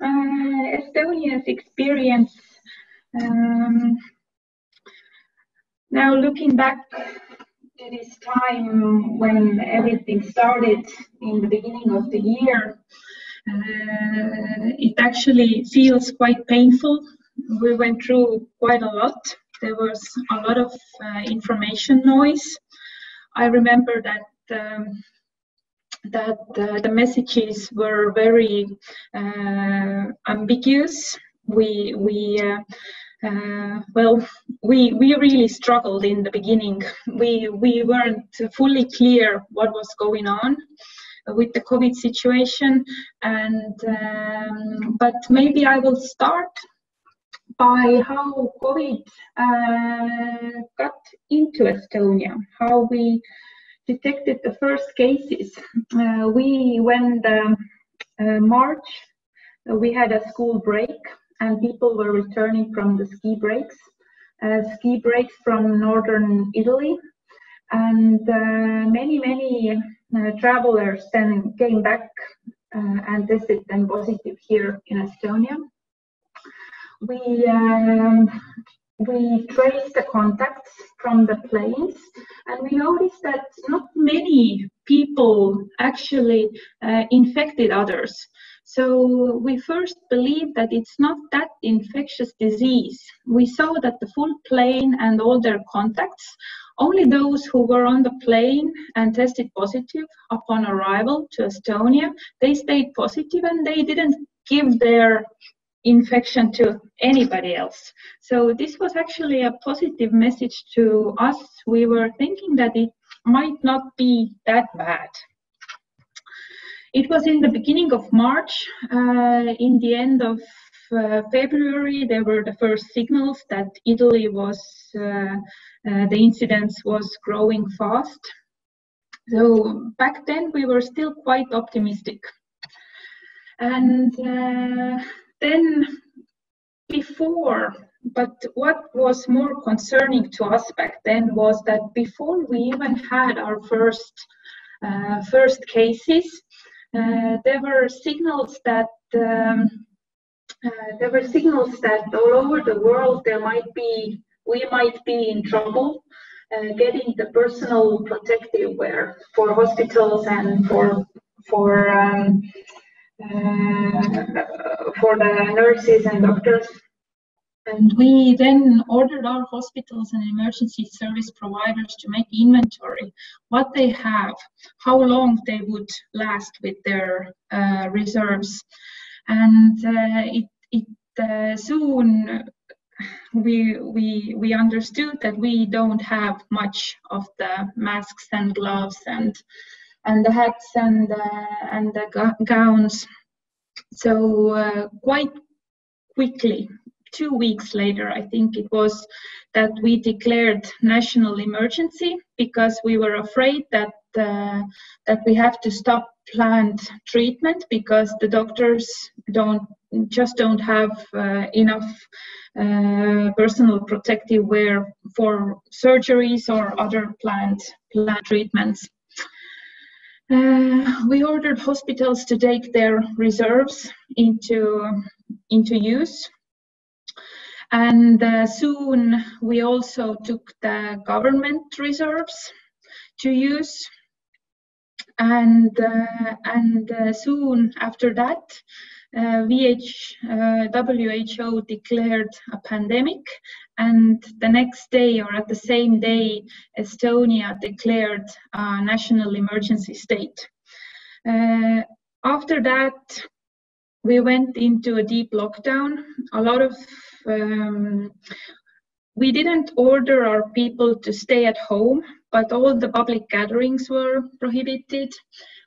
Estonia's experience, now looking back to this time when everything started in the beginning of the year, it actually feels quite painful. We went through quite a lot. There was a lot of information noise. I remember that the messages were very ambiguous. We really struggled in the beginning. We weren't fully clear what was going on with the COVID situation, and but maybe I will start by how COVID got into Estonia, how we detected the first cases. When March, we had a school break and people were returning from the ski breaks from northern Italy, and many travelers then came back and tested them positive here in Estonia. We traced the contacts from the planes, and we noticed that not many people actually infected others. So we first believed that it's not that infectious disease. We saw that the full plane and all their contacts, only those who were on the plane and tested positive upon arrival to Estonia, they stayed positive and they didn't give their infection to anybody else. So this was actually a positive message to us. We were thinking that it might not be that bad. It was in the beginning of March. In the end of February, there were the first signals that Italy was, the incidence was growing fast. So back then we were still quite optimistic. And then but what was more concerning to us back then was that before we even had our first cases, there were signals that all over the world we might be in trouble getting the personal protective wear for hospitals and for the nurses and doctors. And we then ordered our hospitals and emergency service providers to make inventory, what they have, how long they would last with their reserves. And soon we understood that we don't have much of the masks and gloves and the hats and the gowns. So quite quickly, 2 weeks later, I think it was, that we declared national emergency because we were afraid that we have to stop planned treatment because the doctors don't have enough personal protective wear for surgeries or other planned treatments. We ordered hospitals to take their reserves into use. And soon we also took the government reserves to use. And soon after that, WHO declared a pandemic, and the next day or at the same day, Estonia declared a national emergency state. After that, we went into a deep lockdown. A lot of we didn't order our people to stay at home, but all the public gatherings were prohibited.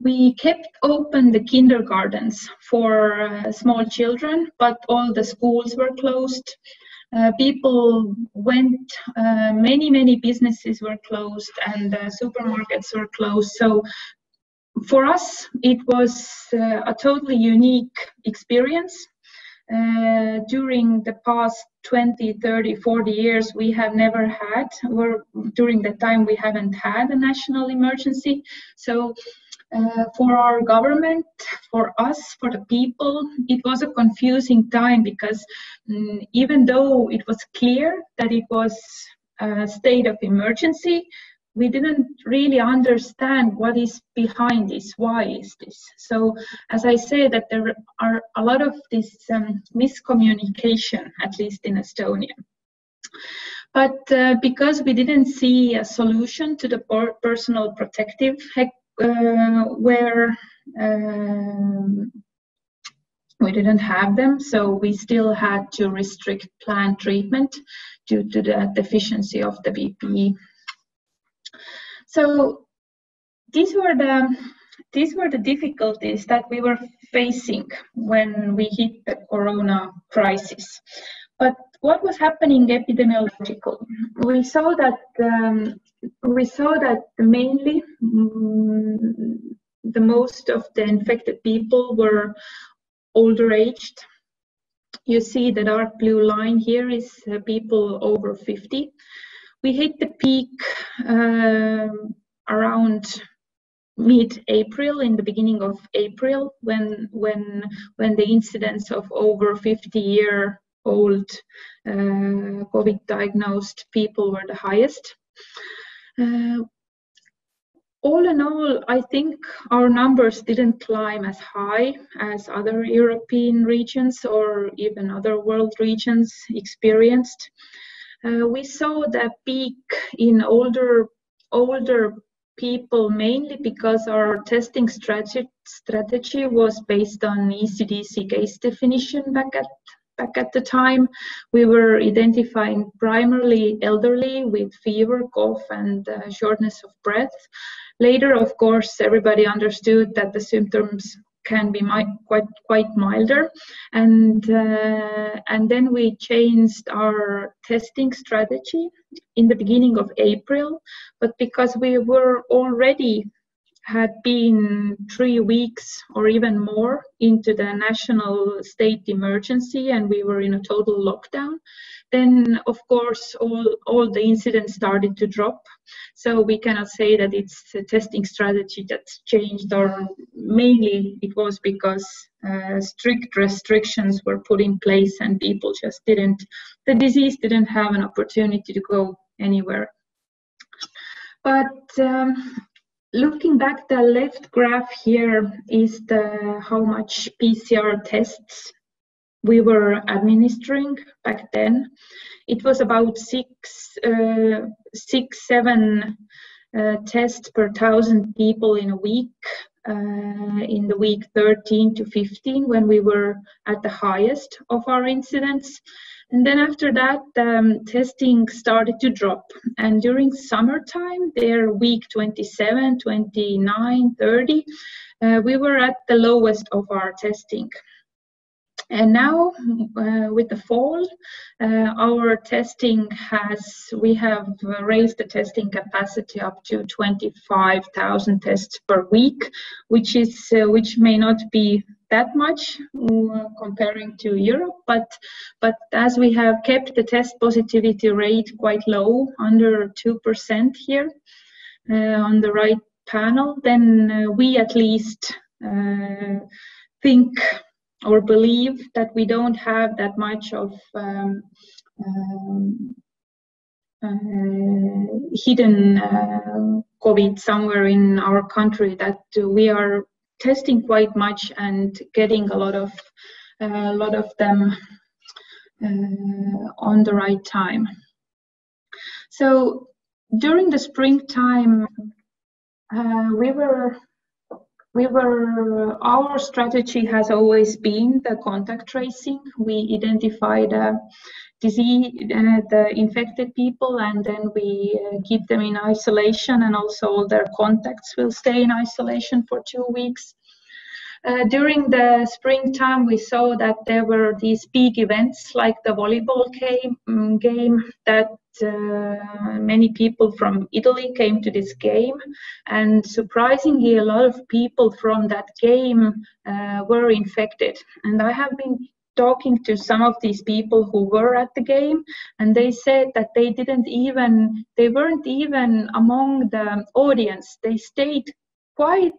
We kept open the kindergartens for small children, but all the schools were closed. People went, many businesses were closed and supermarkets were closed. So for us, it was a totally unique experience. During the past 20, 30, 40 years, we have never had, or during that time, we haven't had a national emergency. So For our government, for us, for the people, it was a confusing time because even though it was clear that it was a state of emergency, we didn't really understand what is behind this, why is this. So as I say, that there are a lot of this miscommunication, at least in Estonia. But because we didn't see a solution to the personal protective where we didn't have them, so we still had to restrict planned treatment due to the deficiency of the PPE. So these were the difficulties that we were facing when we hit the corona crisis. But what was happening epidemiologically? We saw that mainly the most of the infected people were older aged. You see the dark blue line here is people over 50. We hit the peak around mid-April, in the beginning of April, when the incidence of over 50-year-old COVID-diagnosed people were the highest. All in all, I think our numbers didn't climb as high as other European regions or even other world regions experienced. We saw the peak in older people mainly because our testing strategy was based on ECDC case definition back at the time. We were identifying primarily elderly with fever, cough, and shortness of breath. Later, of course, everybody understood that the symptoms can be quite milder, and then we changed our testing strategy in the beginning of April. But because we were already had been 3 weeks or even more into the national state emergency and we were in a total lockdown, then of course all the incidents started to drop. So we cannot say that it's a testing strategy that's changed, or mainly it was because strict restrictions were put in place and people just the disease didn't have an opportunity to go anywhere. But looking back, the left graph here is how much PCR tests we were administering back then. It was about 6-7 tests per 1,000 people in a week, in the week 13 to 15 when we were at the highest of our incidence. And then after that, testing started to drop. And during summertime, there week 27, 29, 30, we were at the lowest of our testing. And now, with the fall, our testing we have raised the testing capacity up to 25,000 tests per week, which may not be that much comparing to Europe, but as we have kept the test positivity rate quite low, under 2% here on the right panel, then we at least think or believe that we don't have that much of hidden COVID somewhere in our country, that we are testing quite much and getting a lot of them on the right time. So during the springtime, our strategy has always been the contact tracing. We identify the disease, the infected people, and then we keep them in isolation, and also all their contacts will stay in isolation for 2 weeks. During the springtime, we saw that there were these big events like the volleyball game that many people from Italy came to this game, and surprisingly a lot of people from that game were infected. And I have been talking to some of these people who were at the game, and they said that they weren't even among the audience. They stayed quite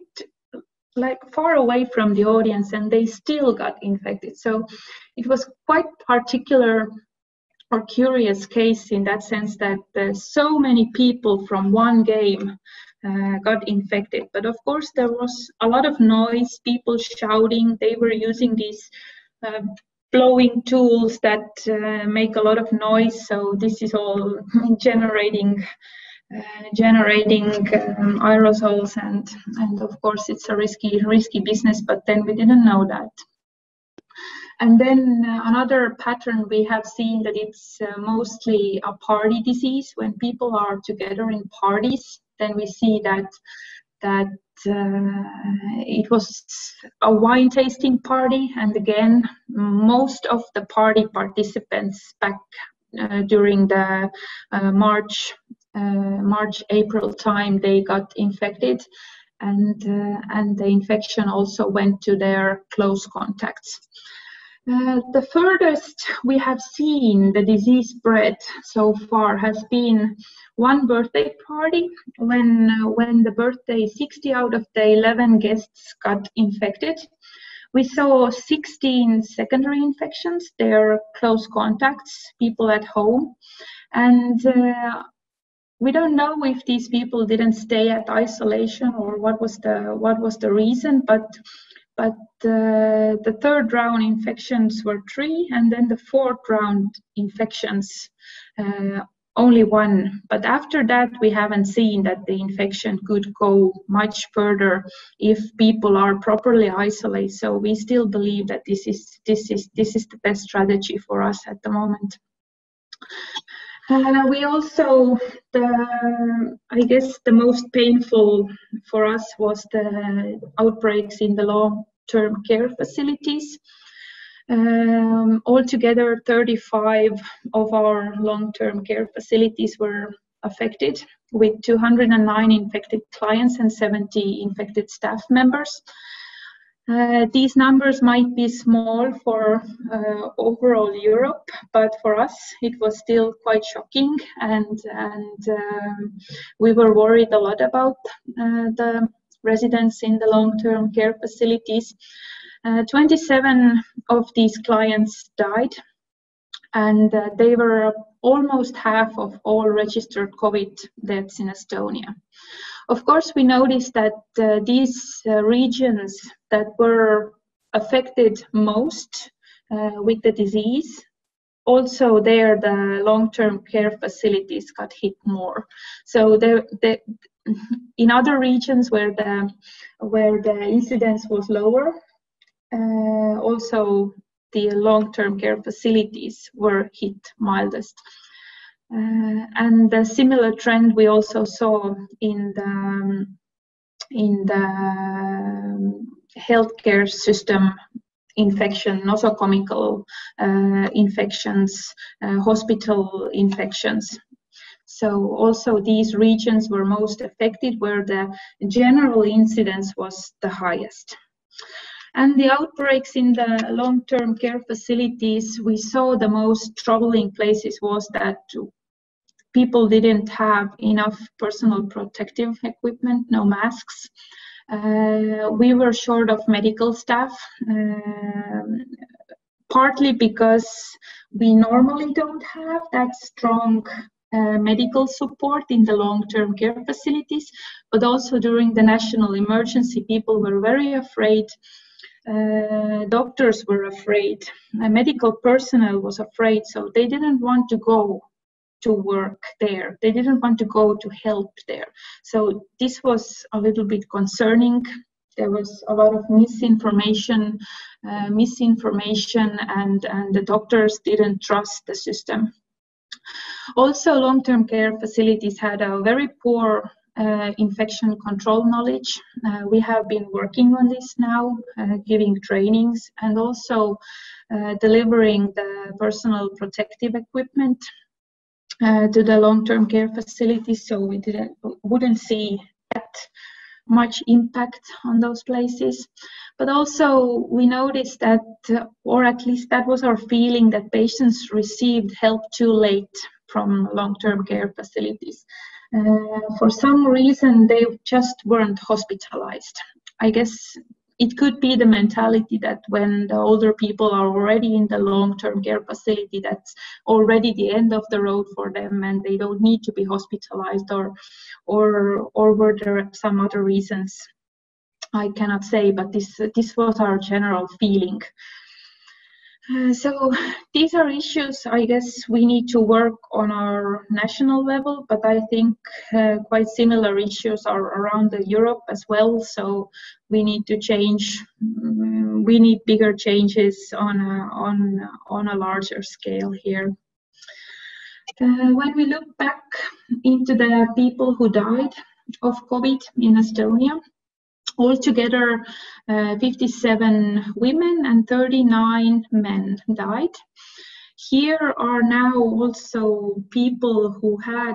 like far away from the audience, and they still got infected. So it was quite particular or curious case in that sense that so many people from one game got infected. But of course there was a lot of noise, people shouting, they were using these blowing tools that make a lot of noise, so this is all generating aerosols, and of course it's a risky business, but then we didn't know that. And then another pattern we have seen that it's mostly a party disease. When people are together in parties, then we see that it was a wine tasting party, and again most of the party participants back during the March-April time, they got infected, and the infection also went to their close contacts. The furthest we have seen the disease spread so far has been one birthday party when the birthday 60 out of the 11 guests got infected. We saw 16 secondary infections, their close contacts, people at home, and we don't know if these people didn't stay at isolation or what was the reason, but the third round infections were 3, and then the fourth round infections only 1. But after that, we haven't seen that the infection could go much further if people are properly isolated. So we still believe that this is the best strategy for us at the moment. We also, I guess the most painful for us was the outbreaks in the long-term care facilities. Altogether, 35 of our long-term care facilities were affected, with 209 infected clients and 70 infected staff members. These numbers might be small for overall Europe, but for us it was still quite shocking, and we were worried a lot about the residents in the long-term care facilities. 27 of these clients died, and they were almost half of all registered COVID deaths in Estonia. Of course, we noticed that these regions that were affected most with the disease, also there the long-term care facilities got hit more. So in other regions where the incidence was lower, also the long-term care facilities were hit mildest. And a similar trend we also saw in the healthcare system infection, nosocomial infections, hospital infections. So also these regions were most affected, where the general incidence was the highest. And the outbreaks in the long-term care facilities, we saw the most troubling places was that people didn't have enough personal protective equipment, no masks. We were short of medical staff, partly because we normally don't have that strong medical support in the long-term care facilities, but also during the national emergency, people were very afraid. Doctors were afraid, medical personnel was afraid, so they didn't want to go to work there. They didn't want to go to help there. So this was a little bit concerning. There was a lot of misinformation, and the doctors didn't trust the system. Also, long-term care facilities had a very poor infection control knowledge. We have been working on this now, giving trainings and also delivering the personal protective equipment to the long-term care facilities, so we wouldn't see that much impact on those places. But also we noticed that, or at least that was our feeling, that patients received help too late from long-term care facilities. For some reason, they just weren't hospitalized. I guess it could be the mentality that when the older people are already in the long-term care facility, that's already the end of the road for them, and they don't need to be hospitalized, or were there some other reasons? I cannot say, but this was our general feeling. So these are issues, I guess, we need to work on our national level, but I think quite similar issues are around Europe as well. So we need to change. We need bigger changes on a larger scale here. When we look back into the people who died of COVID in Estonia, altogether, 57 women and 39 men died. Here are now also people who had,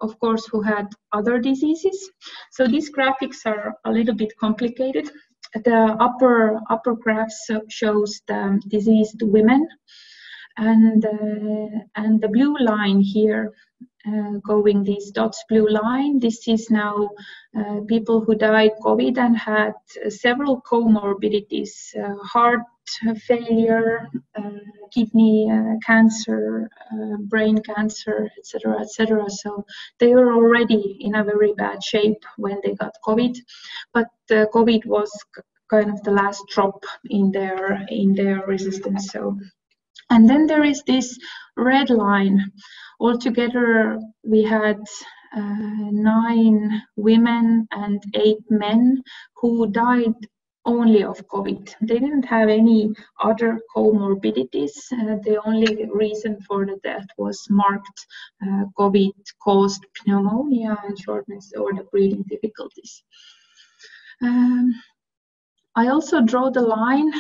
of course, who had other diseases. So these graphics are a little bit complicated. The upper graph shows the diseased women, and the blue line here, going these dots, blue line, this is now people who died COVID and had several comorbidities, heart failure, kidney cancer, brain cancer, etc., etc. So they were already in a very bad shape when they got COVID, but COVID was kind of the last drop in their resistance. So. And then there is this red line. Altogether, we had 9 women and 8 men who died only of COVID. They didn't have any other comorbidities. The only reason for the death was marked COVID-caused pneumonia and shortness or the breathing difficulties. I also draw the line,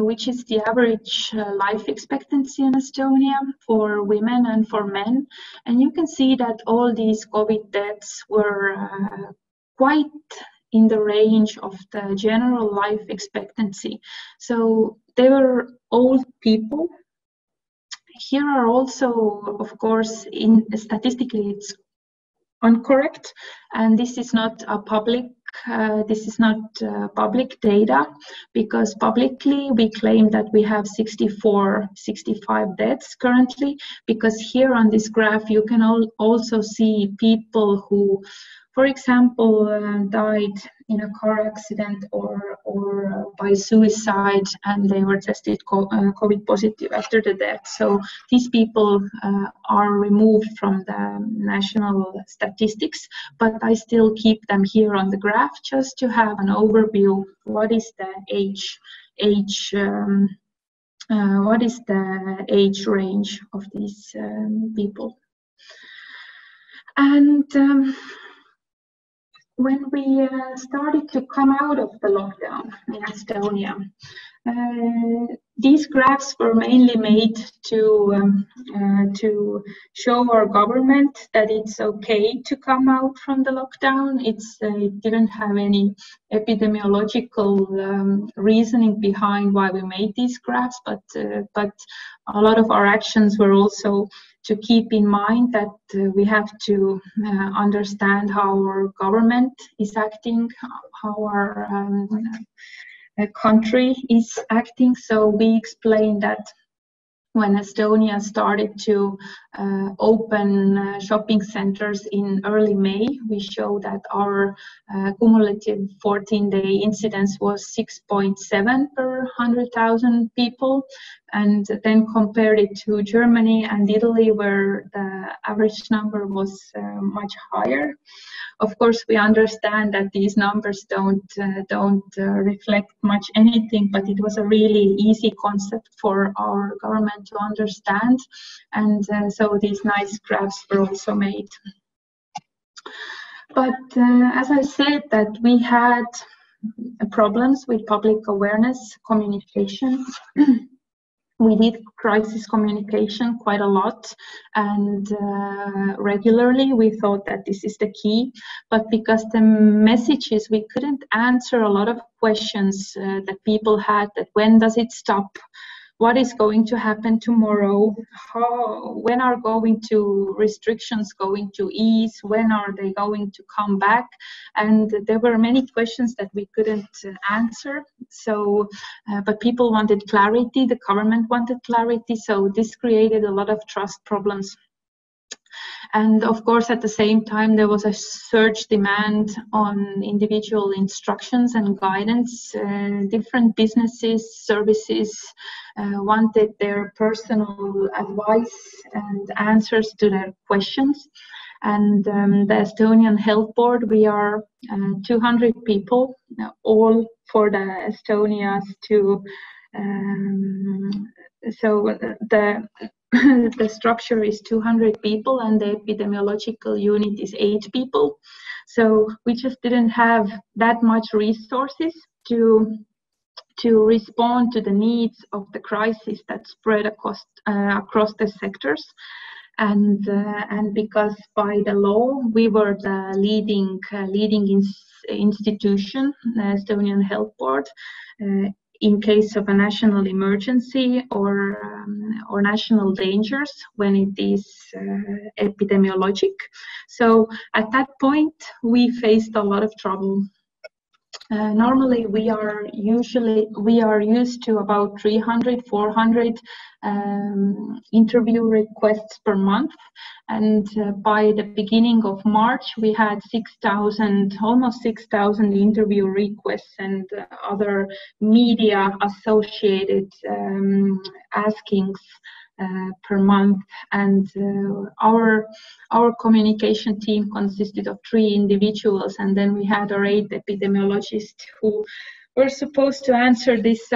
which is the average life expectancy in Estonia for women and for men. And you can see that all these COVID deaths were quite in the range of the general life expectancy. So they were old people. Here are also, of course, statistically it's incorrect, and this is not a public public data, because publicly we claim that we have 65 deaths currently, because here on this graph you can also see people who, for example, died in a car accident or by suicide, and they were tested COVID positive after the death. So these people are removed from the national statistics, but I still keep them here on the graph just to have an overview. What is the age range of these people? And when we started to come out of the lockdown in Estonia, these graphs were mainly made to show our government that it's okay to come out from the lockdown. It didn't have any epidemiological reasoning behind why we made these graphs, but a lot of our actions were also to keep in mind that we have to understand how our government is acting, how our country is acting. So we explained that when Estonia started to open shopping centers in early May, we showed that our cumulative 14-day incidence was 6.7 per 100,000 people, and then compared it to Germany and Italy, where the average number was much higher. Of course, we understand that these numbers don't reflect much anything, but it was a really easy concept for our government to understand, and so these nice graphs were also made. But as I said, that we had problems with public awareness communication. We did crisis communication quite a lot and regularly. We thought that this is the key, but because the messages, we couldn't answer a lot of questions that people had, that when does it stop? what is going to happen tomorrow, when are restrictions going to ease, when are they going to come back, and there were many questions that we couldn't answer. So, but people wanted clarity, the government wanted clarity, so this created a lot of trust problems. And of course, at the same time, there was a surge demand on individual instructions and guidance. Different businesses, services wanted their personal advice and answers to their questions. And the Estonian Health Board, we are 200 people, all for the Estonians to. So the structure is 200 people and the epidemiological unit is 8 people. So we just didn't have that much resources to respond to the needs of the crisis that spread across the sectors. And because by the law we were the leading institution, the Estonian Health Board, in case of a national emergency or national dangers when it is epidemiologic. So at that point, we faced a lot of trouble. Normally, we are used to about 300, 400 interview requests per month, and by the beginning of March, we had almost 6,000 interview requests and other media associated askings per month. And our communication team consisted of 3 individuals, and then we had our 8 epidemiologists who were supposed to answer this.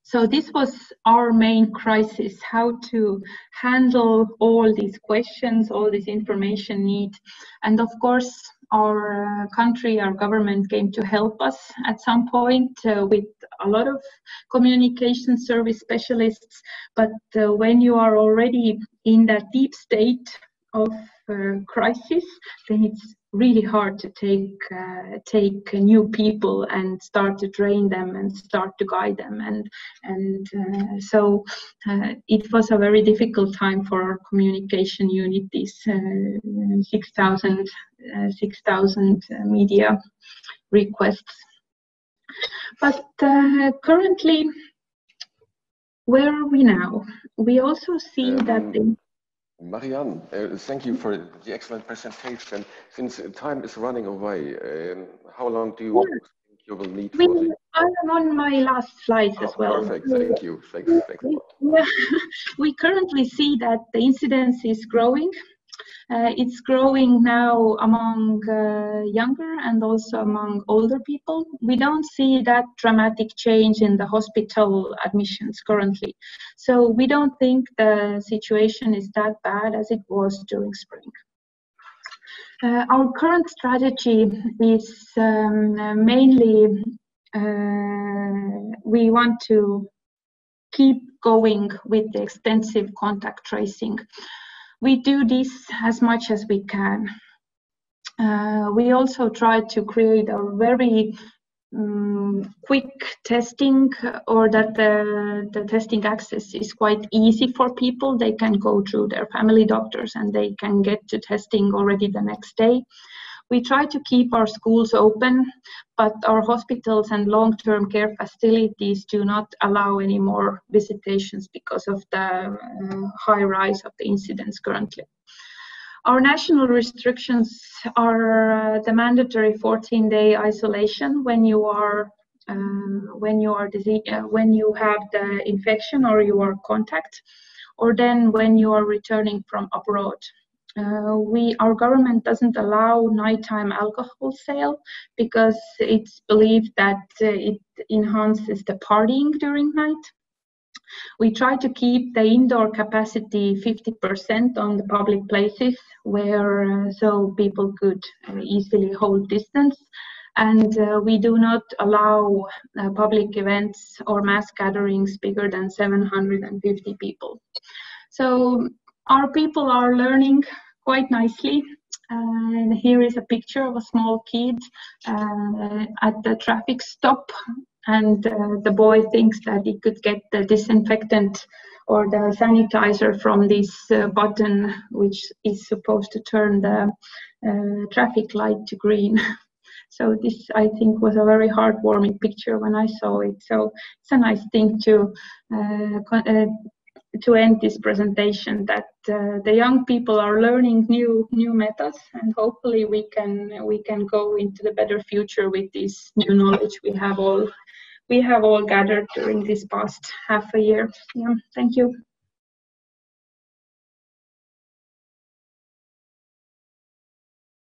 So this was our main crisis: how to handle all these questions, all this information need. And of course, our country, our government came to help us at some point with a lot of communication service specialists. But when you are already in that deep state of crisis, then it's really hard to take new people and start to train them and start to guide them. So it was a very difficult time for our communication unit, these 6,000 media requests. But currently, where are we now? We also see that Marianne, thank you for the excellent presentation. Since time is running away, how long do you think you will need for this? I'm on my last slides as well. Perfect, thank you. Thanks a lot. Yeah. We currently see that the incidence is growing. It's growing now among younger and also among older people. We don't see that dramatic change in the hospital admissions currently. So we don't think the situation is that bad as it was during spring. Our current strategy is mainly we want to keep going with the extensive contact tracing. We do this as much as we can. We also try to create a very quick testing, or that the testing access is quite easy for people. They can go through their family doctors and they can get to testing already the next day. We try to keep our schools open, but our hospitals and long-term care facilities do not allow any more visitations because of the high rise of the incidence currently. Our national restrictions are the mandatory 14-day isolation when you are when you have the infection or you are contact, or then when you are returning from abroad. Our government doesn't allow nighttime alcohol sale because it's believed that it enhances the partying during night. We try to keep the indoor capacity 50% on the public places where so people could easily hold distance. And we do not allow public events or mass gatherings bigger than 750 people. So our people are learning quite nicely. And here is a picture of a small kid at the traffic stop. and the boy thinks that he could get the disinfectant or the sanitizer from this button, which is supposed to turn the traffic light to green. So this, I think, was a very heartwarming picture when I saw it. So it's a nice thing to end this presentation, that the young people are learning new methods, and hopefully we can go into the better future with this new knowledge we have all gathered during this past half a year. Yeah, thank you.